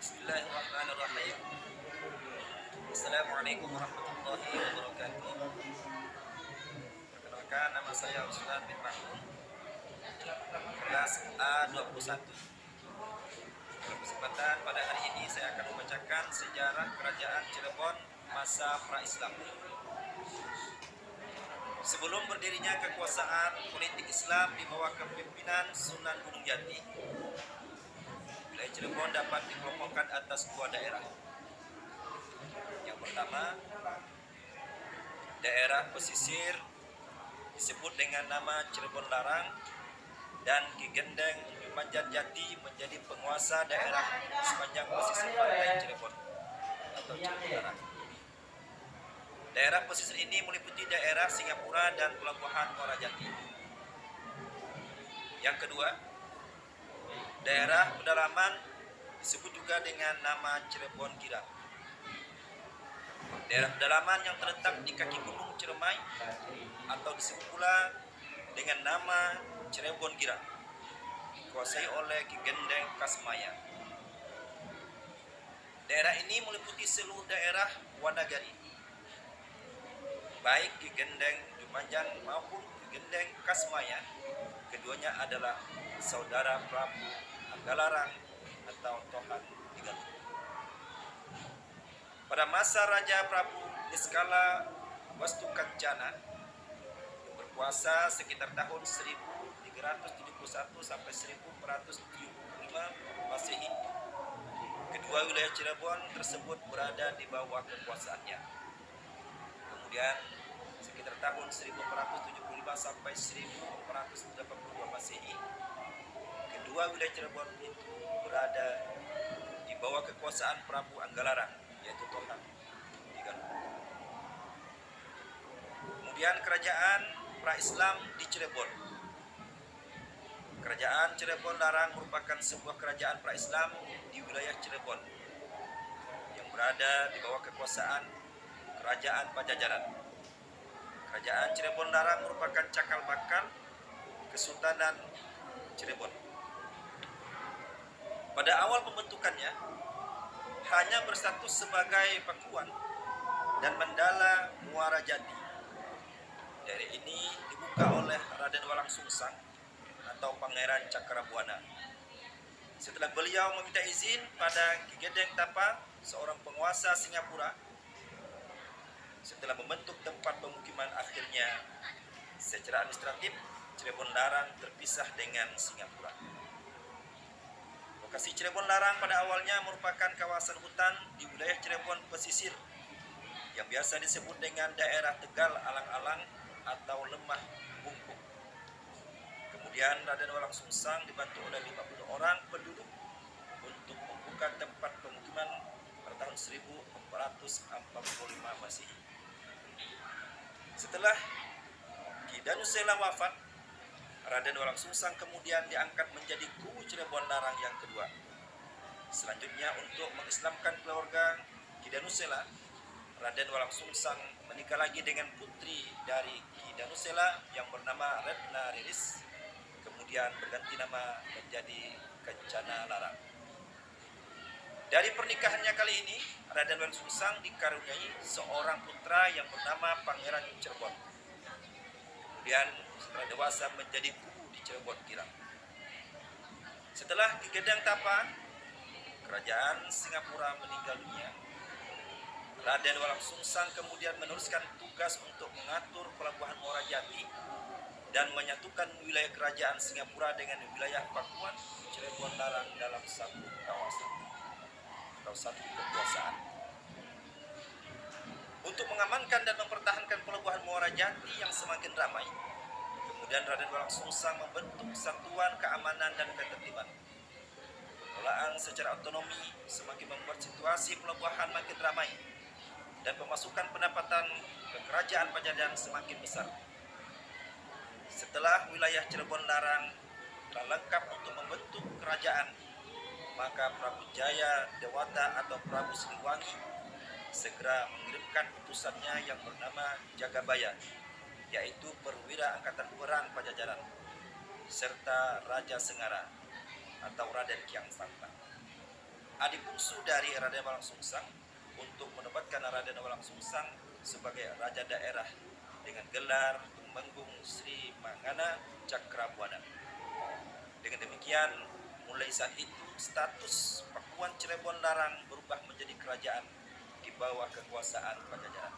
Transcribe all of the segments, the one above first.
Bismillahirrahmanirrahim. Assalamualaikum warahmatullahi wabarakatuh. Perkenalkan, nama saya Usman bin Mahmud, kelas A21. Pada kesempatan pada hari ini saya akan membacakan sejarah kerajaan Cirebon masa pra-Islam. Sebelum berdirinya kekuasaan politik Islam di bawah kepemimpinan Sunan Gunung Jati, wilayah Cirebon dapat dikelompokkan atas dua daerah. Yang pertama, daerah pesisir disebut dengan nama Cirebon Larang, dan Ki Gendeng Jumanjan Jati menjadi penguasa daerah sepanjang pesisir pantai Cirebon atau Cirebon Larang. Daerah pesisir ini meliputi daerah Singapura dan Pelabuhan Muara Jati. Yang kedua, daerah pedalaman disebut juga dengan nama Cirebon Girang. Daerah pedalaman yang terletak di kaki gunung Ciremai atau disebut pula dengan nama Cirebon Girang, dikuasai oleh Ki Gendeng Kasmaya. Daerah ini meliputi seluruh daerah Wanagari. Baik Ki Gendeng Jumanjan maupun Ki Gendeng Kasmaya, keduanya adalah saudara Prabu Anggalarang atau Tohan Tigaluh. Pada masa Raja Prabu Niskala Wastukencana yang berkuasa sekitar tahun 1371 sampai 1475 Masehi, kedua wilayah Cirebon tersebut berada di bawah kekuasaannya. Kemudian sekitar tahun 1475 sampai 1482 Masehi, kedua wilayah Cirebon itu berada di bawah kekuasaan Prabu Anggalarang, yaitu Tohan Tigaluh. Kemudian kerajaan pra-Islam di Cirebon. Kerajaan Cirebon Larang merupakan sebuah kerajaan pra-Islam di wilayah Cirebon yang berada di bawah kekuasaan Kerajaan Pajajaran. Kerajaan Cirebon Larang merupakan cakal bakal Kesultanan Cirebon. Pada awal pembentukannya hanya berstatus sebagai Pakuan dan Mandala Muara Jati. Daerah ini dibuka oleh Raden Walang Sungsang atau Pangeran Cakrabuana. Setelah beliau meminta izin pada Ki Gendeng Tapa, seorang penguasa Singapura, setelah membentuk tempat pemukiman, akhirnya secara administratif Cirebon Larang terpisah dengan Singapura. Lokasi Cirebon Larang pada awalnya merupakan kawasan hutan di wilayah Cirebon pesisir yang biasa disebut dengan daerah Tegal Alang-alang atau Lemah Bungkuk. Kemudian Raden Walang Sungsang dibantu oleh 50 orang penduduk untuk membuka tempat pemukiman pada tahun 1445 Masehi. Setelah Ki Danusela wafat, Raden Walang Sungsang kemudian diangkat menjadi Guru Cirebon Larang yang kedua. Selanjutnya, untuk mengislamkan keluarga Ki Danusela, Raden Walang Sungsang menikah lagi dengan putri dari Ki Danusela yang bernama Retna Riris, kemudian berganti nama menjadi Kencana Larang. Dari pernikahannya kali ini, Raden Walang Sungsang dikaruniai seorang putra yang bernama Pangeran Cirebon. Kemudian setelah dewasa menjadi guru di Cirebon Girang. Setelah Ki Gendeng Tapa, kerajaan Singapura meninggal dunia, Raden Walang Sungsang kemudian meneruskan tugas untuk mengatur Pelabuhan Muara Jati dan menyatukan wilayah kerajaan Singapura dengan wilayah Pakuan Cirebon Larang dalam satu kawasan atau satu kekuasaan. Untuk mengamankan dan mempertahankan Pelabuhan Muara Jati yang semakin ramai, kemudian Raden Walang Sungsang membentuk Satuan Keamanan dan Ketertiban. Pengelolaan secara otonomi semakin membuat situasi pelabuhan makin ramai dan pemasukan pendapatan ke kerajaan Pajajaran semakin besar. Setelah wilayah Cirebon Larang telah lengkap untuk membentuk kerajaan, maka Prabu Jaya Dewata atau Prabu Siliwangi segera mengirimkan utusannya yang bernama Jagabaya, yaitu perwira angkatan perang Pajajaran, serta Raja Sengara atau Raden Kiang Santang. adik bungsu dari Raden Walang Sungsang, untuk menobatkan Raden Walang Sungsang sebagai raja daerah dengan gelar Tumenggung Sri Mangana Cakrabuana. Dengan demikian, mulai saat itu status Pakuan Cirebon Larang berubah menjadi kerajaan di bawah kekuasaan Pajajaran.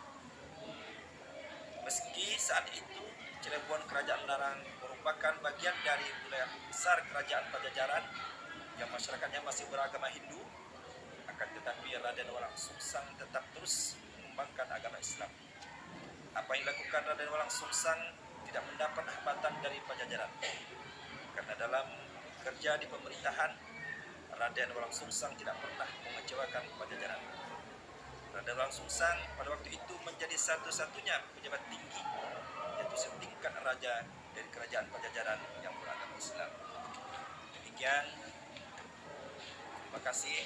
Meski saat itu Cirebon Kerajaan Larang merupakan bagian dari wilayah besar kerajaan Pajajaran yang masyarakatnya masih beragama Hindu, akan tetapi Raden Walang Sungsang tetap terus mengembangkan agama Islam. Apa yang dilakukan Raden Walang Sungsang tidak mendapat hambatan dari Pajajaran, karena dalam kerja di pemerintahan, Raden Walang Sungsang tidak pernah mengecewakan Pajajaran. Raden Walang Sungsang pada waktu itu menjadi satu-satunya pejabat tinggi, yaitu setingkat raja dari kerajaan Pajajaran yang beragama Islam. Demikian, terima kasih.